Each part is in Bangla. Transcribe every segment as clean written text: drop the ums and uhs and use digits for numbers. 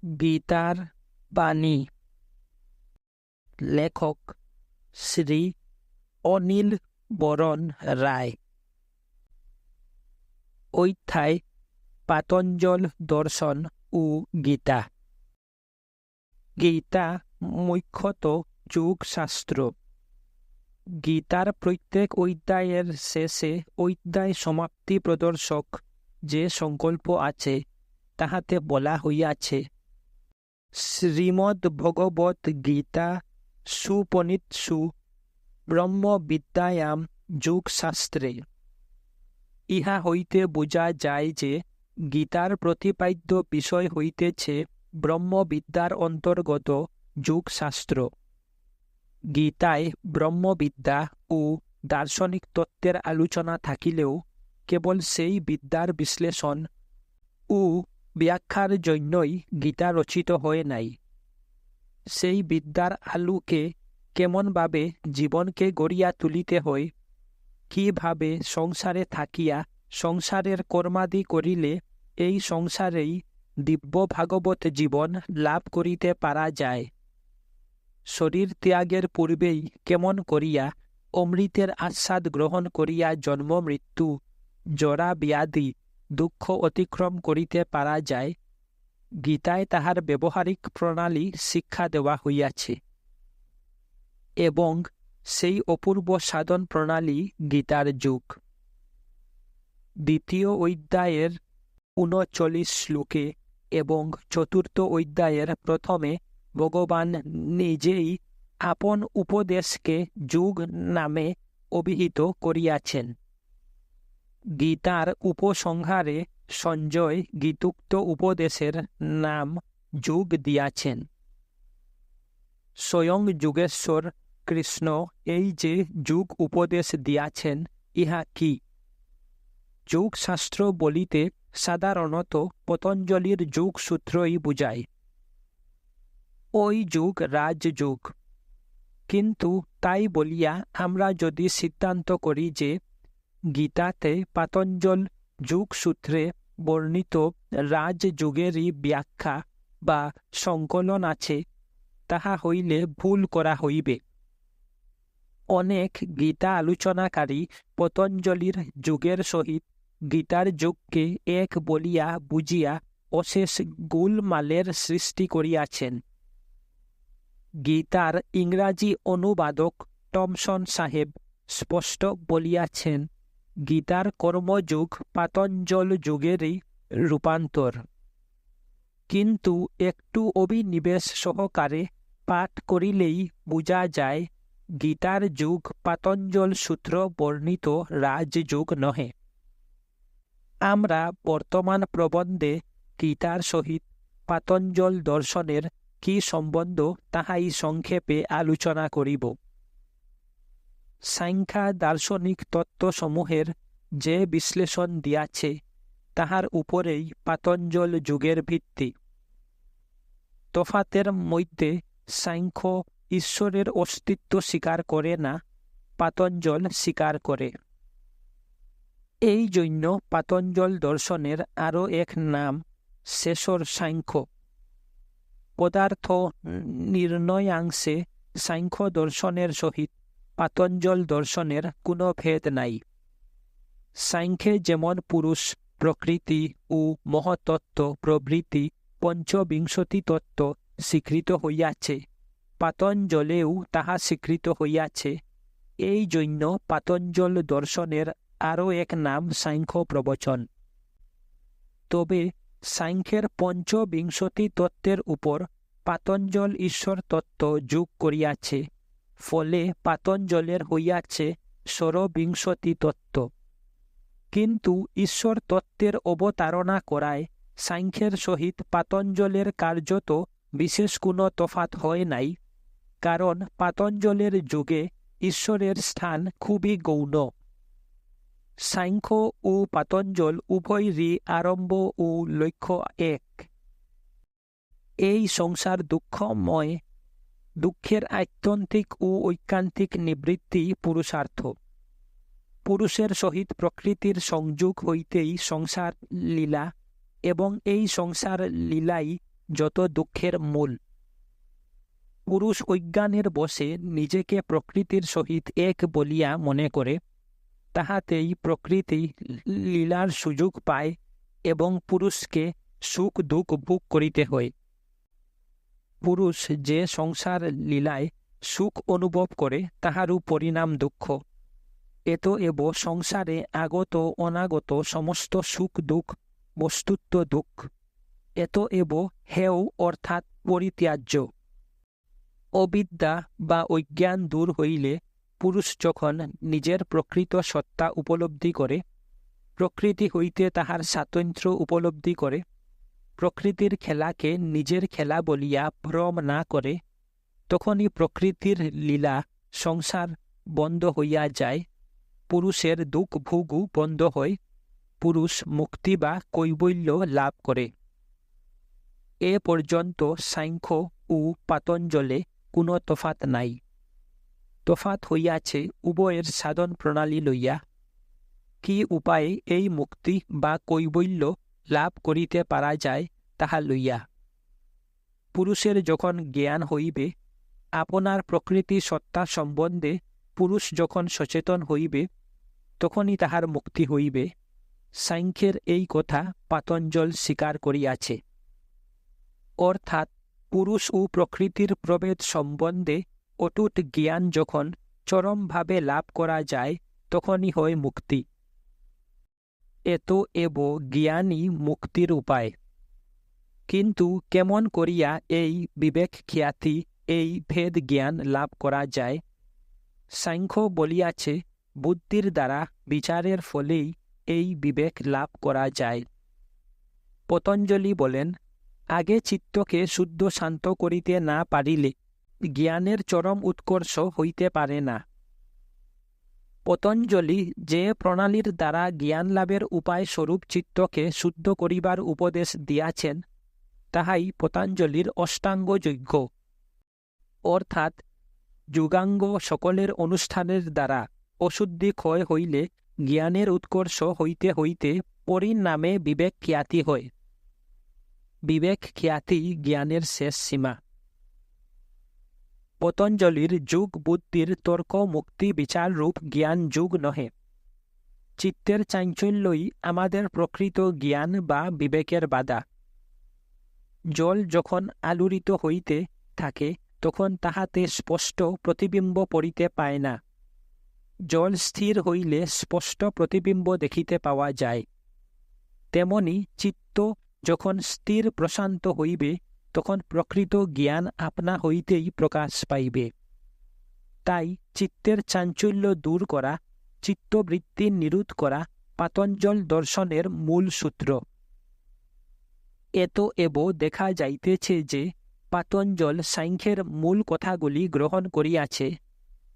গীতার বাণী। লেখক শ্রী অনিল বরণ রায়। অধ্যায় পাতঞ্জল দর্শন ও গীতা। গীতা মুখ্যত যোগশাস্ত্র। গীতার প্রত্যেক অধ্যায়ের শেষে অধ্যায় সমাপ্তি প্রদর্শক যে সংকল্প আছে তাহাতে বলা হইয়াছে, শ্রীমদ্ ভগবৎ গীতা সুপনিৎসু ব্রহ্মবিদ্যায়াম যোগশাস্ত্রে। ইহা হইতে বোঝা যায় যে গীতার প্রতিপাদ্য বিষয় হইতেছে ব্রহ্মবিদ্যার অন্তর্গত যোগশাস্ত্র। গীতায় ব্রহ্মবিদ্যা ও দার্শনিক তত্ত্বের আলোচনা থাকিলেও কেবল সেই বিদ্যার বিশ্লেষণ ও ব্যাখ্যার জন্যই গীতা রচিত হয় নাই। সেই বিদ্যার আলোকে কেমনভাবে জীবনকে গড়িয়া তুলিতে হয়, কিভাবে সংসারে থাকিয়া সংসারের কর্মাদি করিলে এই সংসারেই দিব্য ভাগবত জীবন লাভ করিতে পারা যায়, শরীর ত্যাগের পূর্বেই কেমন করিয়া অমৃতের আস্বাদ গ্রহণ করিয়া জন্ম মৃত্যু জরা ব্যাধি দুঃখ অতিক্রম করিতে পারা যায়, গীতায় তাহার ব্যবহারিক প্রণালী শিক্ষা দেওয়া হইয়াছে। এবং সেই অপূর্ব সাধন প্রণালী গীতার যুগ। দ্বিতীয় অধ্যায়ের ৩৯ শ্লোকে এবং চতুর্থ অধ্যায়ের প্রথমে ভগবান নিজেই আপন উপদেশকে যুগ নামে অভিহিত করিয়াছেন। গীতার উপসংহারে সঞ্জয় গীতোক্ত উপদেশের নাম যুগ দিয়াছেন। স্বয়ং যুগেশ্বর কৃষ্ণ এই যে যুগ উপদেশ দিয়াছেন, ইহা কি? যোগশাস্ত্র বলিতে সাধারণত পতঞ্জলির যোগসূত্রই বুঝায়। ওই যুগ রাজযুগ। কিন্তু তাই বলিয়া আমরা যদি সিদ্ধান্ত করি যে গীতাতে পাতঞ্জল যোগসূত্রে বর্ণিত রাজযুগেরই ব্যাখ্যা বা সংকলন আছে, তাহা হইলে ভুল করা হইবে। অনেক গীতা আলোচনাকারী পতঞ্জলির যুগের সহিত গীতার যুগকে এক বলিয়া বুঝিয়া অশেষ গোলমালের সৃষ্টি করিয়াছেন। গীতার ইংরাজি অনুবাদক টমসন সাহেব স্পষ্ট বলিয়াছেন, গীতার কর্মযুগ পাতঞ্জল যুগেরই রূপান্তর। কিন্তু একটু অভিনিবেশ সহকারে পাঠ করিলেই বুঝা যায়, গীতার যুগ পাতঞ্জল সূত্র বর্ণিত রাজযুগ নহে। আমরা বর্তমান প্রবন্ধে গীতার সহিত পাতঞ্জল দর্শনের কি সম্বন্ধ তাহাই সংক্ষেপে আলোচনা করিব। সাংখ্য দার্শনিক তত্ত্বসমূহের যে বিশ্লেষণ দিয়াছে তাহার উপরেই পাতঞ্জল যুগের ভিত্তি। তফাতের মধ্যে সাংখ্য ঈশ্বরের অস্তিত্ব স্বীকার করে না, পাতঞ্জল স্বীকার করে। এই জন্য পাতঞ্জল দর্শনের আরও এক নাম শেষর সাংখ্য। পদার্থ নির্ণয়াংশে সাংখ্য দর্শনের সহিত পাতঞ্জল দর্শনের কোনো ভেদ নাই। সাংখ্যে যেমন পুরুষ, প্রকৃতি ও মহতত্ত্ব প্রভৃতি পঞ্চবিংশতি তত্ত্ব স্বীকৃত হইয়াছে, পাতঞ্জলেও তাহা স্বীকৃত হইয়াছে। এই জন্য পাতঞ্জল দর্শনের আরও এক নাম সাংখ্য প্রবচন। তবে সাংখ্যের পঞ্চবিংশতি তত্ত্বের উপর পাতঞ্জল ঈশ্বর তত্ত্ব যোগ করিয়াছে, ফলে পাতঞ্জলের হইয়াছে ষড়বিংশতি তত্ত্ব। কিন্তু ঈশ্বর তত্ত্বের অবতারণা করায় সাংখ্যের সহিত পাতঞ্জলের কার্যত বিশেষ কোনো তফাৎ হয় নাই, কারণ পাতঞ্জলের যুগে ঈশ্বরের স্থান খুবই গৌণ। সাংখ্য ও পাতঞ্জল উভয়েরই আরম্ভ ও লক্ষ্য এক। এই সংসার দুঃখময়, দুঃখের আত্যন্তিক ও ঐকান্তিক নিবৃত্তি পুরুষার্থ। পুরুষের সহিত প্রকৃতির সংযোগ হইতেই সংসার লীলা, এবং এই সংসার লীলাই যত দুঃখের মূল। পুরুষ অজ্ঞানের বশে নিজেকে প্রকৃতির সহিত এক বলিয়া মনে করে, তাহাতেই প্রকৃতি লীলার সুযোগ পায় এবং পুরুষকে সুখ দুঃখ ভোগ করিতে হয়। পুরুষ যে সংসার লীলায় সুখ অনুভব করে, তাহারও পরিণাম দুঃখ। এতএব সংসারে আগত অনাগত সমস্ত সুখ দুঃখ বস্তুত্ব দুঃখ। এতএব হেয় অর্থাৎ পরিত্যাজ্য। অবিদ্যা বা অজ্ঞান দূর হইলে পুরুষ যখন নিজের প্রকৃত সত্তা উপলব্ধি করে, প্রকৃতি হইতে তাহার স্বাতন্ত্র্য উপলব্ধি করে, প্রকৃতির খেলাকে নিজের খেলা বলিয়া ভ্রম না করে, তখনই প্রকৃতির লীলা সংসার বন্ধ হইয়া যায়, পুরুষের দুঃখ ভোগও বন্ধ হয়, পুরুষ মুক্তি বা কৈবল্য লাভ করে। এ পর্যন্ত সাংখ্য ও পাতঞ্জলে কোনো তফাৎ নাই। তফাৎ হইয়াছে উভয়ের সাধন প্রণালী লইয়া। কি উপায়ে এই মুক্তি বা কৈবল্য লাভ করিতে পারা যায় তাহা লইয়া। পুরুষের যখন জ্ঞান হইবে, আপনার প্রকৃতি সত্তা সম্বন্ধে পুরুষ যখন সচেতন হইবে, তখনই তাহার মুক্তি হইবে। সাংখ্যের এই কথা পাতঞ্জল স্বীকার করিয়াছে। অর্থাৎ পুরুষ ও প্রকৃতির প্রভেদ সম্বন্ধে অটুট জ্ঞান যখন চরমভাবে লাভ করা যায়, তখনই হয় মুক্তি। এতএব জ্ঞানই মুক্তির উপায়। কিন্তু কেমন করিয়া এই বিবেক খ্যাতি, এই ভেদ জ্ঞান লাভ করা যায়? সাংখ্য বলিয়াছে, বুদ্ধির দ্বারা বিচারের ফলেই এই বিবেক লাভ করা যায়। পতঞ্জলি বলেন, আগে চিত্তকে শুদ্ধ শান্ত করিতে না পারিলে জ্ঞানের চরম উৎকর্ষ হইতে পারে না। পতঞ্জলি যে প্রণালীর দ্বারা জ্ঞান লাভের উপায় স্বরূপ চিত্তকে শুদ্ধ করিবার উপদেশ দিয়াছেন, তাহাই পতঞ্জলির অষ্টাঙ্গ যজ্ঞ। অর্থাৎ যুগাঙ্গ সকলের অনুষ্ঠানের দ্বারা অশুদ্ধি ক্ষয় হইলে জ্ঞানের উৎকর্ষ হইতে হইতে পরিণামে বিবেক খ্যাতি হয়। বিবেক খ্যাতি জ্ঞানের শেষ সীমা। পতঞ্জলির যুগ বুদ্ধির তর্ক মুক্তি বিচাররূপ জ্ঞান যুগ নহে। চিত্তের চাঞ্চল্যই আমাদের প্রকৃত জ্ঞান বা বিবেকের বাধা। জল যখন আলোড়িত হইতে থাকে, তখন তাহাতে স্পষ্ট প্রতিবিম্ব পড়িতে পায় না। জল স্থির হইলে স্পষ্ট প্রতিবিম্ব দেখিতে পাওয়া যায়। তেমনি চিত্ত যখন স্থির প্রশান্ত হইবে, তখন প্রকৃত জ্ঞান আপনা হইতেই প্রকাশ পাইবে। তাই চিত্তের চাঞ্চল্য দূর করা, চিত্তবৃত্তি নিরোধ করা পাতঞ্জল দর্শনের মূল সূত্র। এতএব দেখা যাইতেছে যে পাতঞ্জল সাংখ্যের মূল কথাগুলি গ্রহণ করিয়াছে,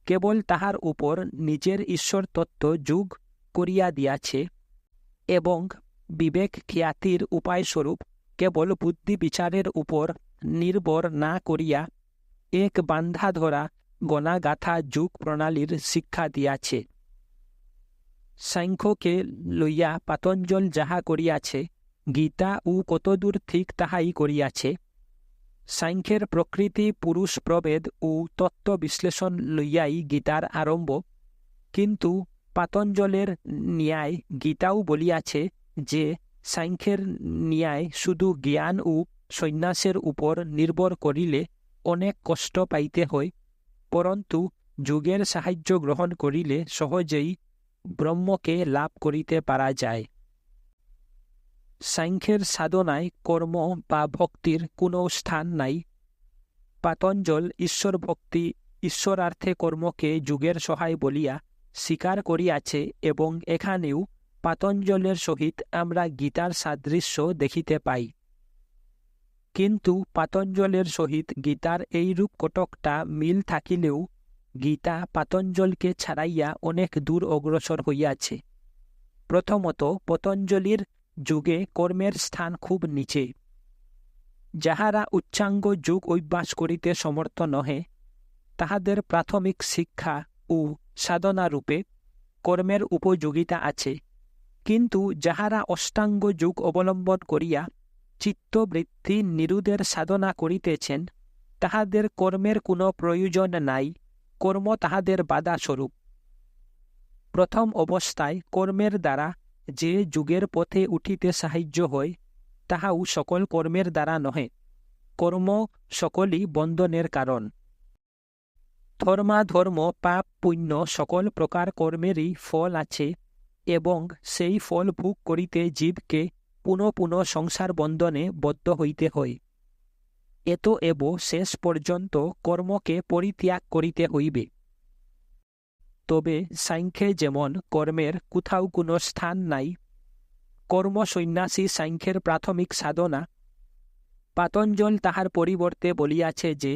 কেবল তাহার উপর নিজের ঈশ্বর তত্ত্ব যোগ করিয়া দিয়াছে এবং বিবেক খ্যাতির উপায়স্বরূপ কেবল বুদ্ধি বিচারের উপর নির্ভর না করিয়া এক বান্ধা ধরা গণাগাথা যুগ প্রণালীর শিক্ষা দিয়াছে। সাংখ্যকে লইয়া পাতঞ্জল যাহা করিয়াছে, গীতা ও কতদূর ঠিক তাহাই করিয়াছে। সাংখ্যের প্রকৃতি পুরুষ প্রভেদ ও তত্ত্ব বিশ্লেষণ লইয়াই গীতার আরম্ভ, কিন্তু পাতঞ্জলের ন্যায় গীতাও বলিয়াছে যে সাংখ্যের ন্যায় শুধু জ্ঞান ও সন্ন্যাসের উপর নির্ভর করিলে অনেক কষ্ট পাইতে হয়, পরন্তু যুগের সাহায্য গ্রহণ করিলে সহজেই ব্রহ্মকে লাভ করিতে পারা যায়। সাংখ্যের সাধনায় কর্ম বা ভক্তির কোনো স্থান নাই। পাতঞ্জল ঈশ্বর ভক্তি, ঈশ্বরার্থে কর্মকে যুগের সহায় বলিয়া স্বীকার করিয়াছে এবং এখানেও পাতঞ্জলের সহিত আমরা গীতার সাদৃশ্য দেখিতে পাই। কিন্তু পাতঞ্জলের সহিত গীতার এইরূপ কতকটা মিল থাকিলেও গীতা পাতঞ্জলকে ছাড়াইয়া অনেক দূর অগ্রসর হইয়াছে। প্রথমত, পতঞ্জলির যুগে কর্মের স্থান খুব নিচে। যাহারা উচ্চাঙ্গ যোগ অভ্যাস করিতে সমর্থ নহে, তাহাদের প্রাথমিক শিক্ষা ও সাধনারূপে কর্মের উপযোগিতা আছে, কিন্তু যাহারা অষ্টাঙ্গ যোগ অবলম্বন করিয়া চিত্তবৃত্তি নিরুদের সাধনা করিতেছেন, তাহাদের কর্মের কোনো প্রয়োজন নাই, কর্ম তাহাদের বাধা স্বরূপ। প্রথম অবস্থায় কর্মের দ্বারা যে যুগের পথে উঠিতে সাহায্য হয়, তাহাও সকল কর্মের দ্বারা নহে। কর্ম সকলই বন্ধনের কারণ। ধর্মাধর্ম পাপ পুণ্য সকল প্রকার কর্মেরই ফল আছে, এবং সেই ফল ভোগ করিতে জীবকে পুনঃ পুনঃ সংসার বন্ধনে বদ্ধ হইতে হয়। এতএব শেষ পর্যন্ত কর্মকে পরিত্যাগ করিতে হইবে। তবে সাংখ্যে যেমন কর্মের কোথাও কোনো স্থান নাই, কর্ম সন্ন্যাসী সাংখ্যের প্রাথমিক সাধনা, পাতঞ্জল তাহার পরিবর্তে বলিয়াছে যে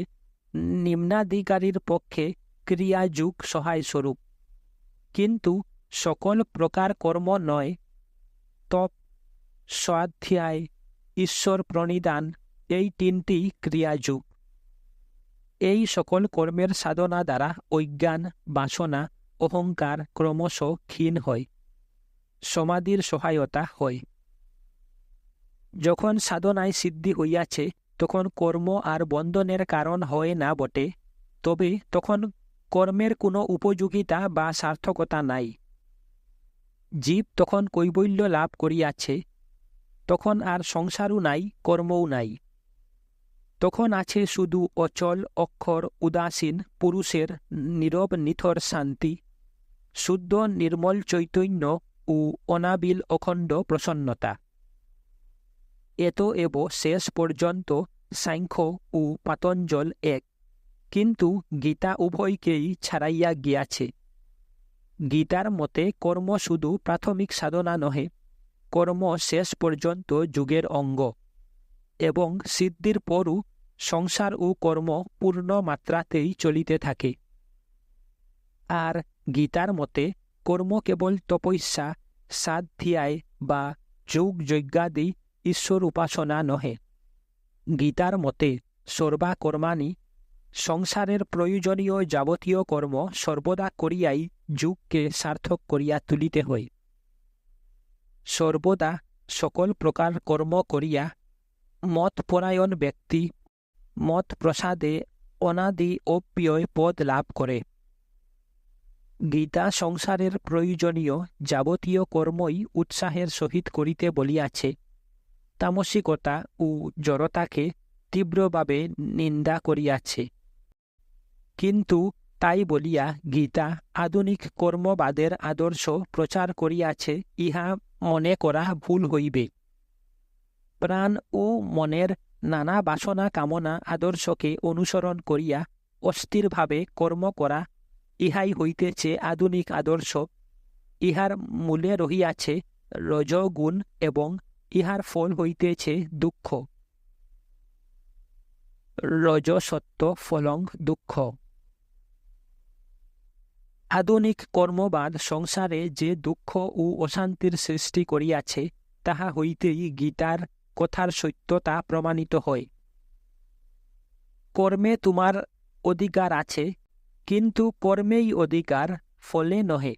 নিম্নাধিকারীর পক্ষে ক্রিয়াযুগ সহায়স্বরূপ। কিন্তু সকল প্রকার কর্ম নয়, তপ, স্বাধ্যায়, ঈশ্বর প্রণিধান, এই তিনটি ক্রিয়াযুগ। এই সকল কর্মের সাধনা দ্বারা অজ্ঞান, বাসনা, অহংকার ক্রমশ ক্ষীণ হয়, সমাধির সহায়তা হয়। যখন সাধনায় সিদ্ধি হইয়াছে, তখন কর্ম আর বন্ধনের কারণ হয় না বটে, তবে তখন কর্মের কোনো উপযোগিতা বা সার্থকতা নাই। জীব তখন কৈবল্য লাভ করিয়াছে, তখন আর সংসারও নাই, কর্মও নাই। তখন আছে শুধু অচল, অক্ষর, উদাসীন পুরুষের নীরব নিথর শান্তি, শুদ্ধ নির্মল চৈতন্য ও অনাবিল অখণ্ড প্রসন্নতা। এতএব শেষ পর্যন্ত সাংখ্য ও পাতঞ্জল এক, কিন্তু গীতা উভয়কেই ছাড়াইয়া গিয়াছে। গীতার মতে কর্ম শুধু প্রাথমিক সাধনা নহে, কর্ম শেষ পর্যন্ত যুগের অঙ্গ, এবং সিদ্ধির পরও সংসার ও কর্ম পূর্ণ মাত্রাতেই চলিতে থাকে। আর গীতার মতে কর্ম কেবল তপস্যা, স্বাধ্যায় বা যোগ যজ্ঞাদি ঈশ্বর উপাসনা নহে। গীতার মতে সর্বাকর্মাণি, সংসারের প্রয়োজনীয় যাবতীয় কর্ম সর্বদা করিয়াই যুগকে সার্থক করিয়া তুলিতে হয়। সর্বদা সকল প্রকার কর্ম করিয়া মতপরায়ণ ব্যক্তি মত প্রসাদে অনাদি অপ্যয় পদ লাভ করে। গীতা সংসারের প্রয়োজনীয় যাবতীয় কর্মই উৎসাহের সহিত করিতে বলিয়াছে, তামসিকতা ও জড়তাকে তীব্রভাবে নিন্দা করিয়াছে। কিন্তু তাই বলিয়া গীতা আধুনিক কর্মবাদের আদর্শ প্রচার করিয়াছে, ইহা মনে করা ভুল হইবে। প্রাণ ও মনের নানা বাসনা কামনা আদর্শকে অনুসরণ করিয়া অস্থিরভাবে কর্ম করা, ইহাই হইতেছে আধুনিক আদর্শ। ইহার মূলে রহিয়াছে রজগুণ, এবং ইহার ফল হইতেছে দুঃখ। রজসত্ব ফলং দুঃখ। আধুনিক কর্মবাদ সংসারে যে দুঃখ ও অশান্তির সৃষ্টি করিয়াছে, তাহা হইতেই গীতার কথার সত্যতা প্রমাণিত হয়। কর্মে তোমার অধিকার আছে, কিন্তু কর্মেই অধিকার, ফলে নহে।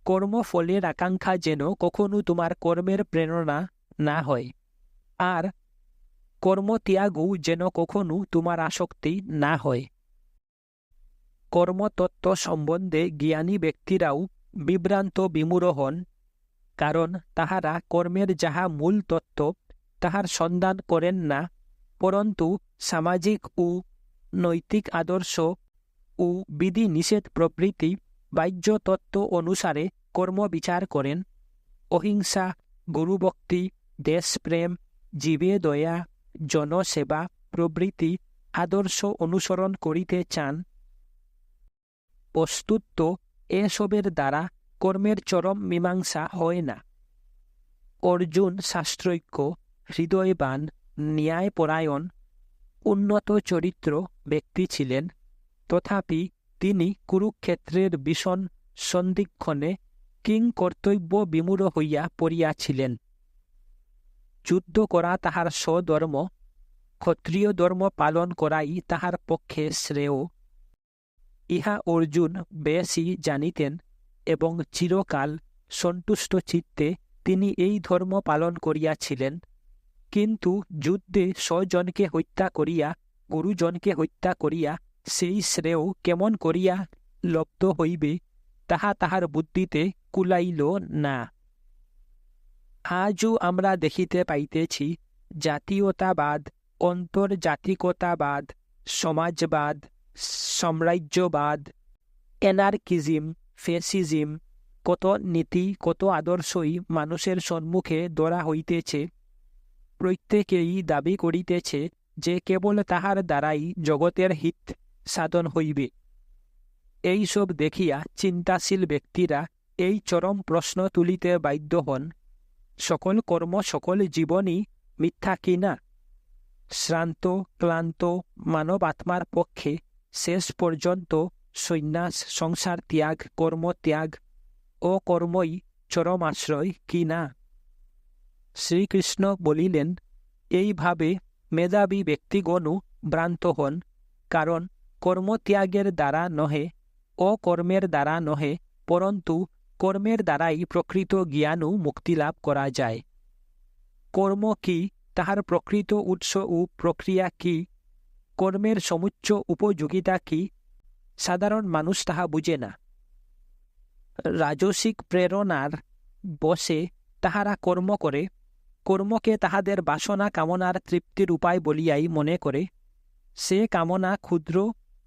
কর্মফলের আকাঙ্ক্ষা যেন কখনো তোমার কর্মের প্রেরণা না হয়, আর কর্মত্যাগও যেন কখনো তোমার আসক্তি না হয়। কর্মতত্ত্ব সম্বন্ধে জ্ঞানী ব্যক্তিরাও বিভ্রান্ত বিমূঢ় হন, কারণ তাহারা কর্মের যাহা মূল তত্ত্ব তাহার সন্ধান করেন না, পরন্তু সামাজিক ও নৈতিক আদর্শ ও বিধি নিষেধ প্রভৃতি বাহ্য তত্ত্ব অনুসারে কর্ম বিচার করেন। অহিংসা, গুরুভক্তি, দেশপ্রেম, জীবে দয়া, জনসেবা প্রভৃতি আদর্শ অনুসরণ করিতে চান। বস্তুত এসবের দ্বারা কর্মের চরম মীমাংসা হয় না। অর্জুন শাস্ত্রৈক্য, হৃদয়বান, ন্যায়পরায়ণ, উন্নত চরিত্র ব্যক্তি ছিলেন, তথাপি তিনি কুরুক্ষেত্রের ভীষণ সন্ধিক্ষণে কিংকর্তব্য বিমূঢ় হইয়া পড়িয়াছিলেন। যুদ্ধ করা তাহার স্বধর্ম, ক্ষত্রিয় ধর্ম পালন করাই তাহার পক্ষে শ্রেয়। ইহা অর্জুন বেশি জানিতেন, এবং চিরকাল সন্তুষ্ট চিত্তে তিনি এই ধর্ম পালন করিয়াছিলেন। কিন্তু যুদ্ধে স্বজনকে হত্যা করিয়া গুরুজনকে হত্যা করিয়া সেই শ্রেয় কেমন করিয়া লব্ধ হইবে তাহা তাহার বুদ্ধিতে কুলাইল না। আজও আমরা দেখিতে পাইতেছি জাতীয়তাবাদ, অন্তর্জাতিকতাবাদ, সমাজবাদ, সাম্রাজ্যবাদ, অ্যানার্কিজম, ফ্যাসিজম, কত নীতি কত আদর্শই মানুষের সম্মুখে ধরা হইতেছে। প্রত্যেকেই দাবি করিতেছে যে কেবল তাহার দ্বারাই জগতের হিত সাধন হইবে। এইসব দেখিয়া চিন্তাশীল ব্যক্তিরা এই চরম প্রশ্ন তুলিতে বাধ্য হন, সকল কর্ম সকল জীবনই মিথ্যা কিনা? শ্রান্ত ক্লান্ত মানব আত্মার পক্ষে শেষ পর্যন্ত সন্ন্যাস, সংসার ত্যাগ, কর্মত্যাগ ও কর্মই চরম আশ্রয় কিনা? শ্রীকৃষ্ণ বলিলেন, এইভাবে মেধাবী ব্যক্তিগণও ভ্রান্ত হন, কারণ কর্মত্যাগের দ্বারা নহে, অকর্মের দ্বারা নহে, পরন্তু কর্মের দ্বারাই প্রকৃত জ্ঞান ও মুক্তিলাভ করা যায়। কর্ম কি, তাহার প্রকৃত উৎস ও প্রক্রিয়া কি, কর্মের সমুচ্চ উপযোগিতা কি, সাধারণ মানুষ তাহা বুঝে না। রাজসিক প্রেরণার বশে তাহারা কর্ম করে, কর্মকে তাহাদের বাসনা কামনার তৃপ্তির উপায় বলিয়াই মনে করে। সে কামনা ক্ষুদ্র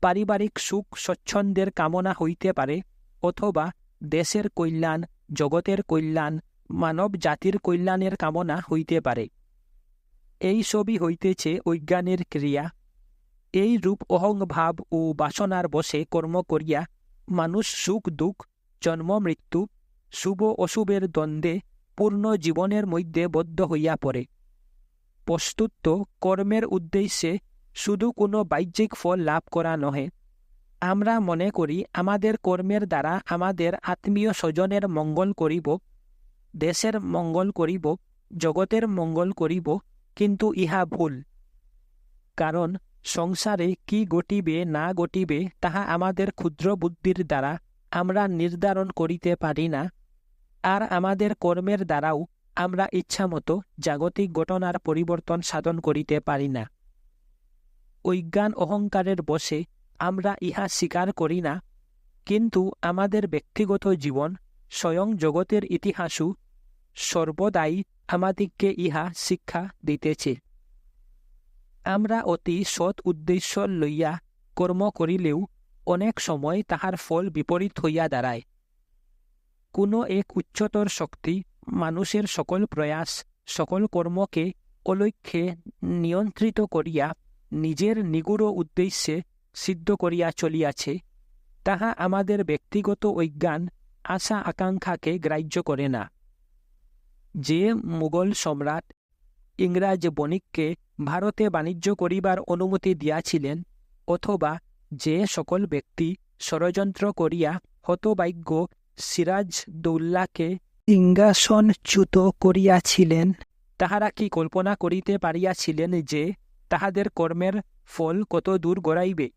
পারিবারিক সুখ স্বচ্ছন্দের কামনা হইতে পারে, অথবা দেশের কল্যাণ, জগতের কল্যাণ, মানব জাতির কল্যাণের কামনা হইতে পারে। এই সবই হইতেছে অজ্ঞানের ক্রিয়া। এই রূপ অহংভাব ও বাসনার বশে কর্ম করিয়া মানুষ সুখ দুঃখ, জন্ম মৃত্যু, শুভ অশুভের দ্বন্দ্বে পূর্ণ জীবনের মধ্যে বদ্ধ হইয়া পড়ে। বস্তুত কর্মের উদ্দেশ্যে শুধু কোনো বাহ্যিক ফল লাভ করা নহে। আমরা মনে করি আমাদের কর্মের দ্বারা আমাদের আত্মীয় স্বজনের মঙ্গল করিব, দেশের মঙ্গল করিব, জগতের মঙ্গল করিব, কিন্তু ইহা ভুল। কারণ সংসারে কি ঘটিবে না ঘটিবে তাহা আমাদের ক্ষুদ্র বুদ্ধির দ্বারা আমরা নির্ধারণ করিতে পারি না, আর আমাদের কর্মের দ্বারাও আমরা ইচ্ছামতো জাগতিক ঘটনার পরিবর্তন সাধন করিতে পারি না। অজ্ঞান অহংকারের বশে আমরা ইহা স্বীকার করি না, কিন্তু আমাদের ব্যক্তিগত জীবন, স্বয়ং জগতের ইতিহাসও সর্বদাই আমাদিগকে ইহা শিক্ষা দিতেছে। আমরা অতি সৎ উদ্দেশ্য লইয়া কর্ম করিলেও অনেক সময় তাহার ফল বিপরীত হইয়া দাঁড়ায়। কোনো এক উচ্চতর শক্তি মানুষের সকল প্রয়াস, সকল কর্মকে অলক্ষ্যে নিয়ন্ত্রিত করিয়া নিজের নিগূঢ় উদ্দেশ্যে সিদ্ধ করিয়া চলিয়াছে। তাহা আমাদের ব্যক্তিগত অজ্ঞান, আশা আকাঙ্ক্ষাকে গ্রাহ্য করে না। যে মুঘল সম্রাট ইংরাজ বণিককে ভারতে বাণিজ্য করিবার অনুমতি দিয়াছিলেন, অথবা যে সকল ব্যক্তি ষড়যন্ত্র করিয়া হতভাগ্য সিরাজদৌল্লাকে সিংহাসনচ্যুত করিয়াছিলেন, তাহারা কি কল্পনা করিতে পারিয়াছিলেন যে তাহাদের কর্মের ফল কত দূর গড়াইবে?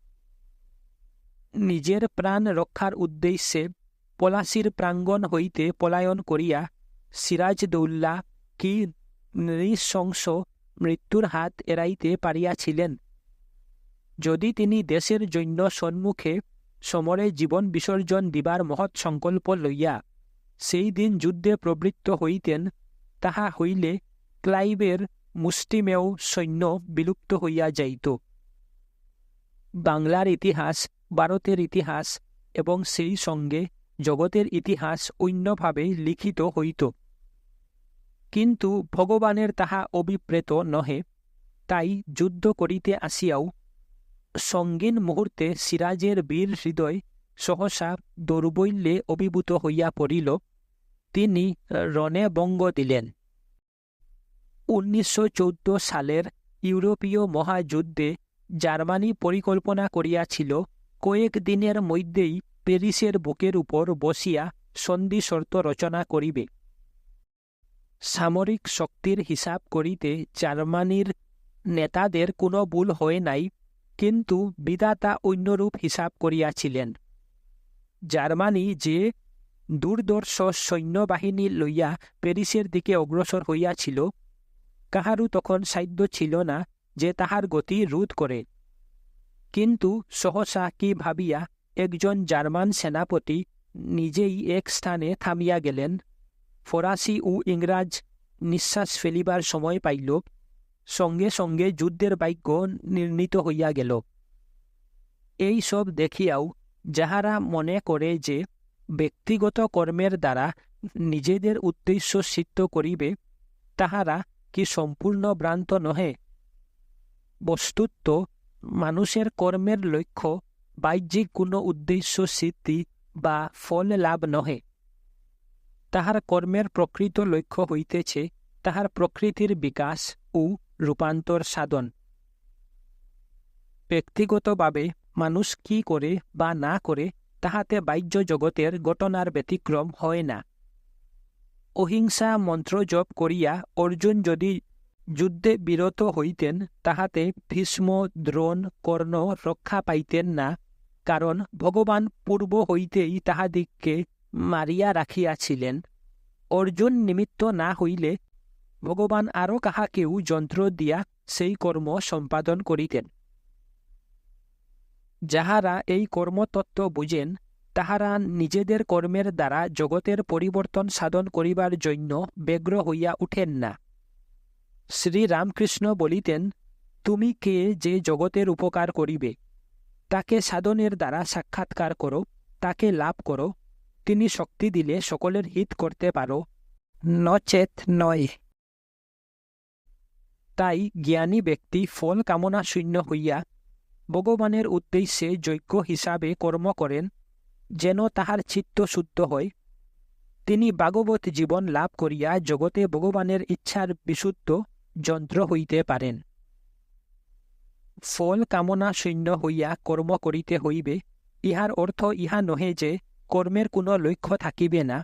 নিজের প্রাণ রক্ষার উদ্দেশ্যে পলাশির প্রাঙ্গণ হইতে পলায়ন করিয়া সিরাজদৌল্লা কি নৃশংস মৃত্যুর হাত এড়াইতে পারিয়াছিলেন? যদি তিনি দেশের জন্য সম্মুখে সমরে জীবন বিসর্জন দিবার মহৎ সংকল্প লইয়া সেই দিন যুদ্ধে প্রবৃত্ত হইতেন, তাহা হইলে ক্লাইভের মুষ্টিমেয় সৈন্য বিলুপ্ত হইয়া যাইত। বাংলার ইতিহাস, ভারতের ইতিহাস এবং সেই সঙ্গে জগতের ইতিহাস অন্যভাবে লিখিত হইত। কিন্তু ভগবানের তাহা অভিপ্রেত নহে। তাই যুদ্ধ করিতে আসিয়াও সঙ্গীন মুহূর্তে সিরাজের বীর হৃদয় সহসা দৌর্বল্যে অভিভূত হইয়া পড়িল। তিনি রণে ভঙ্গ দিলেন। 1914 সালের ইউরোপীয় মহাযুদ্ধে জার্মানি পরিকল্পনা করিয়াছিল কয়েক দিনের মধ্যেই প্যারিসের বুকের উপর বসিয়া সন্ধি শর্ত রচনা করিবে। সামরিক শক্তির হিসাব করিতে জার্মানির নেতাদের কোনো ভুল হয় নাই, কিন্তু বিধাতা অন্যরূপ হিসাব করিয়াছিলেন। জার্মানি যে দুর্ধর্ষ সৈন্যবাহিনী লইয়া প্যারিসের দিকে অগ্রসর হইয়াছিল, কাহারও তখন সাধ্য ছিল না যে তাহার গতি রোধ করে। কিন্তু সহসা কি ভাবিয়া একজন জার্মান সেনাপতি নিজেই এক স্থানে থামিয়া গেলেন। ফরাসি ও ইংরাজ নিঃশ্বাস ফেলিবার সময় পাইল। সঙ্গে সঙ্গে যুদ্ধের বাক্য নির্ণীত হইয়া গেল। এই সব দেখিয়াও যাহারা মনে করে যে ব্যক্তিগত কর্মের দ্বারা নিজেদের উদ্দেশ্য সিদ্ধ করিবে, তাহারা কি সম্পূর্ণ ভ্রান্ত নহে? বস্তুত মানুষের কর্মের লক্ষ্য বাহ্যিক কোনো উদ্দেশ্য সিদ্ধি বা ফল লাভ নহে। তাহার কর্মের প্রকৃত লক্ষ্য হইতেছে তাহার প্রকৃতির বিকাশ ও রূপান্তর সাধন। ব্যক্তিগতভাবে মানুষ কি করে বা না করে তাহাতে বাহ্য জগতের ঘটনার ব্যতিক্রম হয় না। অহিংসা মন্ত্র জপ করিয়া অর্জুন যদি যুদ্ধে বিরত হইতেন, তাহাতে ভীষ্ম, দ্রোণ, কর্ণ রক্ষা পাইতেন না, কারণ ভগবান পূর্ব হইতেই তাহাদিগকে মারিয়া রাখিয়াছিলেন। অর্জুন নিমিত্ত না হইলে ভগবান আরও কাহাকেও যন্ত্র দিয়া সেই কর্ম সম্পাদন করিতেন। যাহারা এই কর্মতত্ত্ব বুঝেন, তাহারা নিজেদের কর্মের দ্বারা জগতের পরিবর্তন সাধন করিবার জন্য ব্যগ্র হইয়া উঠেন না। শ্রীরামকৃষ্ণ বলিতেন, তুমি কে যে জগতের উপকার করিবে? তাকে সাধনের দ্বারা সাক্ষাৎকার করো, তাকে লাভ করো। তিনি শক্তি দিলে সকলের হিত করতে পারো, নচেত নয়। তাই জ্ঞানী ব্যক্তি ফল কামনা শূন্য হইয়া ভগবানের উদ্দেশ্যে যজ্ঞ হিসাবে কর্ম করেন, যেন তাহার চিত্ত শুদ্ধ হয়। তিনি ভাগবত জীবন লাভ করিয়া জগতে ভগবানের ইচ্ছার বিশুদ্ধ যন্ত্র হইতে পারেন। ফল কামনা শূন্য হইয়া কর্ম করিতে হইবে, ইহার অর্থ ইহা নহে যে কর্মের কোনো লক্ষ্য থাকিবে না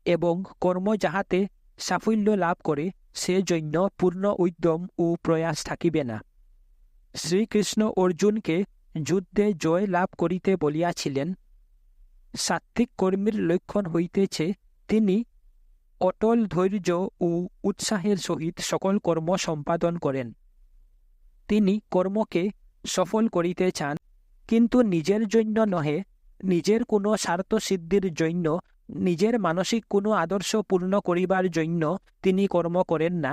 এবং কর্ম যাহাতে সাফল্য লাভ করে সেজন্য পূর্ণ উদ্যম ও প্রয়াস থাকিবে না। শ্রীকৃষ্ণ অর্জুনকে যুদ্ধে জয় লাভ করিতে বলিয়াছিলেন। সাত্ত্বিক কর্মীর লক্ষণ হইতেছে তিনি অটল ধৈর্য ও উৎসাহের সহিত সকল কর্ম সম্পাদন করেন। তিনি কর্মকে সফল করিতে চান, কিন্তু নিজের জন্য নহে, নিজের কোনো স্বার্থ সিদ্ধির জন্য, নিজের মানসিক কোনো আদর্শ পূর্ণ করিবার জন্য তিনি কর্ম করেন না।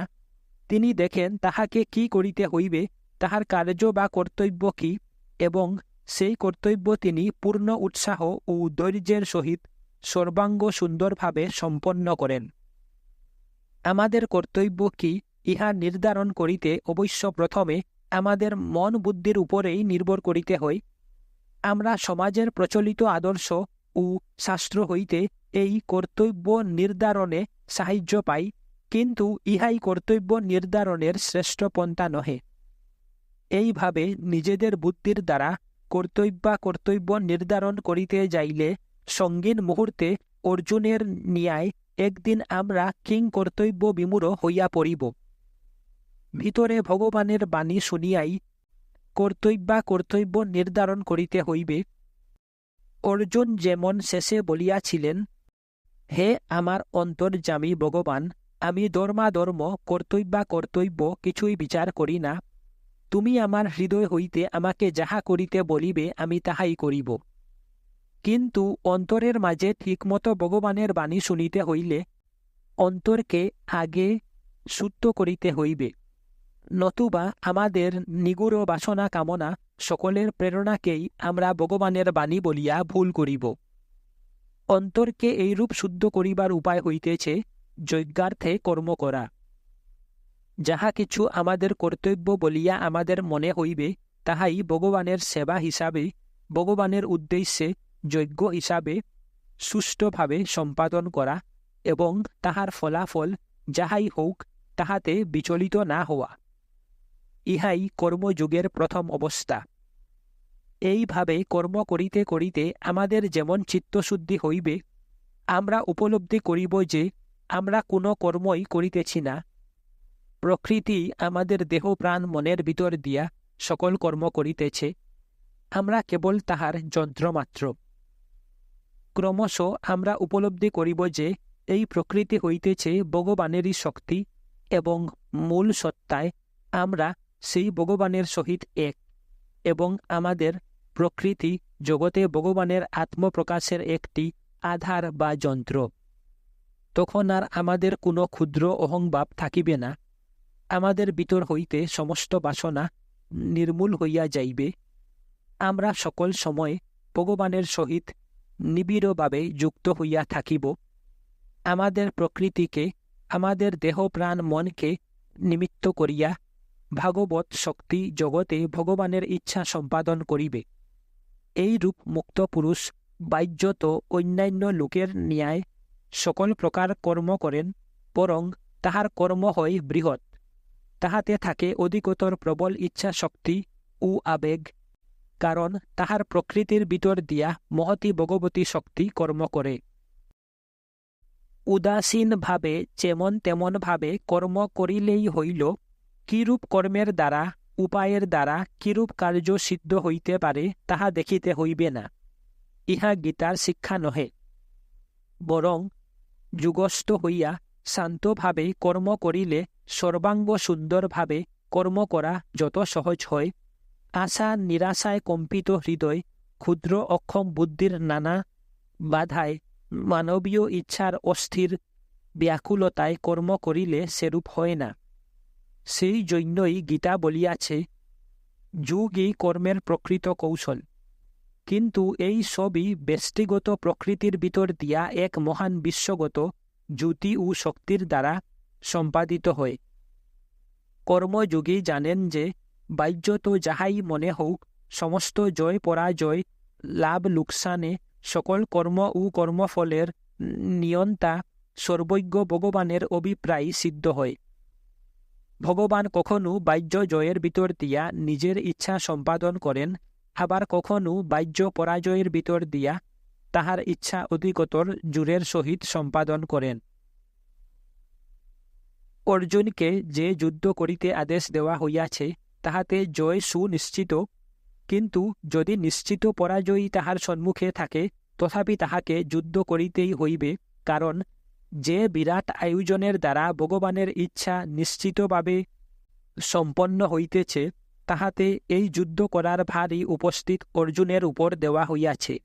তিনি দেখেন তাহাকে কি করিতে হইবে, তাহার কার্য বা কর্তব্য কি, এবং সেই কর্তব্য তিনি পূর্ণ উৎসাহ ও ধৈর্যের সহিত সর্বাঙ্গ সুন্দরভাবে সম্পন্ন করেন। আমাদের কর্তব্য কি, ইহা নির্ধারণ করিতে অবশ্য প্রথমে আমাদের মন বুদ্ধির উপরেই নির্ভর করিতে হয়। আমরা সমাজের প্রচলিত আদর্শ ও শাস্ত্র হইতে এই কর্তব্য নির্ধারণে সাহায্য পাই, কিন্তু ইহাই কর্তব্য নির্ধারণের শ্রেষ্ঠ পন্থা নহে। এইভাবে নিজেদের বুদ্ধির দ্বারা কর্তব্য নির্ধারণ করিতে যাইলে সঙ্গীন মুহূর্তে অর্জুনের ন্যায় একদিন আমরা কিং কর্তব্য বিমূঢ় হইয়া পড়িব। ভিতরে ভগবানের বাণী শুনিয়াই কর্তব্য নির্ধারণ করিতে হইবে। অর্জুন যেমন শেষে বলিয়াছিলেন, হে আমার অন্তর্যামী ভগবান, আমি ধর্মাধর্ম কর্তব্য কিছুই বিচার করি না। তুমি আমার হৃদয় হইতে আমাকে যাহা করিতে বলিবে আমি তাহাই করিব। কিন্তু অন্তরের মাঝে ঠিকমতো ভগবানের বাণী শুনিতে হইলে অন্তরকে আগে শুদ্ধ করিতে হইবে, নতুবা আমাদের নিগুড় বাসনা কামনা সকলের প্রেরণাকেই আমরা ভগবানের বাণী বলিয়া ভুল করিব। অন্তরকে এইরূপ শুদ্ধ করিবার উপায় হইতেছে যজ্ঞার্থে কর্ম করা। যাহা কিছু আমাদের কর্তব্য বলিয়া আমাদের মনে হইবে, তাহাই ভগবানের সেবা হিসাবে, ভগবানের উদ্দেশ্যে যজ্ঞ হিসাবে সুষ্ঠুভাবে সম্পাদন করা এবং তাহার ফলাফল যাহাই হোক তাহাতে বিচলিত না হওয়া। ইহাই কর্মযুগের প্রথম অবস্থা। এইভাবে কর্ম করিতে করিতে আমাদের যেমন চিত্তশুদ্ধি হইবে, আমরা উপলব্ধি করিব যে আমরা কোনো কর্মই করিতেছি না। প্রকৃতি আমাদের দেহ প্রাণ মনের ভিতর দিয়া সকল কর্ম করিতেছে, আমরা কেবল তাহার যন্ত্রমাত্র। ক্রমশ আমরা উপলব্ধি করিব যে এই প্রকৃতি হইতেছে ভগবানেরই শক্তি এবং মূল সত্তায় আমরা সেই ভগবানের সহিত এক, এবং আমাদের প্রকৃতি জগতে ভগবানের আত্মপ্রকাশের একটি আধার বা যন্ত্র। তখন আর আমাদের কোনো ক্ষুদ্র অহংভাব থাকিবে না। আমাদের ভিতর হইতে সমস্ত বাসনা নির্মূল হইয়া যাইবে। আমরা সকল সময় ভগবানের সহিত নিবিড়ভাবে যুক্ত হইয়া থাকিব। আমাদের প্রকৃতিকে, আমাদের দেহ প্রাণ মনকে নিমিত্ত করিয়া ভাগবত শক্তি জগতে ভগবানের ইচ্ছা সম্পাদন করিবে। এই রূপ মুক্ত পুরুষ বাহ্যত অন্যান্য লোকের ন্যায় সকল প্রকার কর্ম করেন, বরং তাহার কর্ম হয় বৃহৎ। তাহাতে থাকে অধিকতর প্রবল ইচ্ছা শক্তি ও আবেগ, কারণ তাহার প্রকৃতির ভিতর দিয়া মহতী ভগবতী শক্তি কর্ম করে। উদাসীনভাবে যেমন তেমন ভাবে কর্ম করিলেই হইল, কিরূপ কর্মের দ্বারা, উপায়ের দ্বারা কিরূপ কার্য সিদ্ধ হইতে পারে তাহা দেখিতে হইবে না। ইহা গীতার শিক্ষা নহে। বরং যুগস্থ হইয়া শান্তভাবে কর্ম করিলে সর্বাঙ্গ সুন্দরভাবে কর্ম করা যত সহজ হয়, আশা নিরাশায় কম্পিত হৃদয়, ক্ষুদ্র অক্ষম বুদ্ধির নানা বাধায়, মানবীয় ইচ্ছার অস্থির ব্যাকুলতায় কর্ম করিলে সেরূপ হয় না। সেই জন্যই গীতা বলিয়াছে, যোগই কর্মের প্রকৃত কৌশল। কিন্তু এই সবই ব্যষ্টিগত প্রকৃতির ভিতর দিয়া এক মহান বিশ্বগত জ্যোতি ও শক্তির দ্বারা সম্পাদিত হয়। কর্মযোগী জানেন যে বাহ্যত যাহাই মনে হোক, সমস্ত জয় পরাজয়, লাভ লোকসানে সকল কর্ম ও কর্মফলের নিয়ন্তা সর্বজ্ঞ ভগবানের অভিপ্রায় সিদ্ধ হয়। ভগবান কখনো বাহ্য জয়ের ভিতর দিয়া নিজের ইচ্ছা সম্পাদন করেন, আবার কখনো বাহ্য পরাজয়ের ভিতর দিয়া তাহার ইচ্ছা অধিকতর জোরের সহিত সম্পাদন করেন। অর্জুনকে যে যুদ্ধ করিতে আদেশ দেওয়া হইয়াছে, তাহাতে জয় সুনিশ্চিত, কিন্তু যদি নিশ্চিত পরাজয়ী তাহার সম্মুখে থাকে, তথাপি তাহাকে যুদ্ধ করিতেই হইবে, কারণ যে বিরাট আয়োজনের দ্বারা ভগবানের ইচ্ছা নিশ্চিতভাবে সম্পন্ন হইতেছে, তাহাতে এই যুদ্ধ করার ভারই উপস্থিত অর্জুনের উপর দেওয়া হইয়াছে।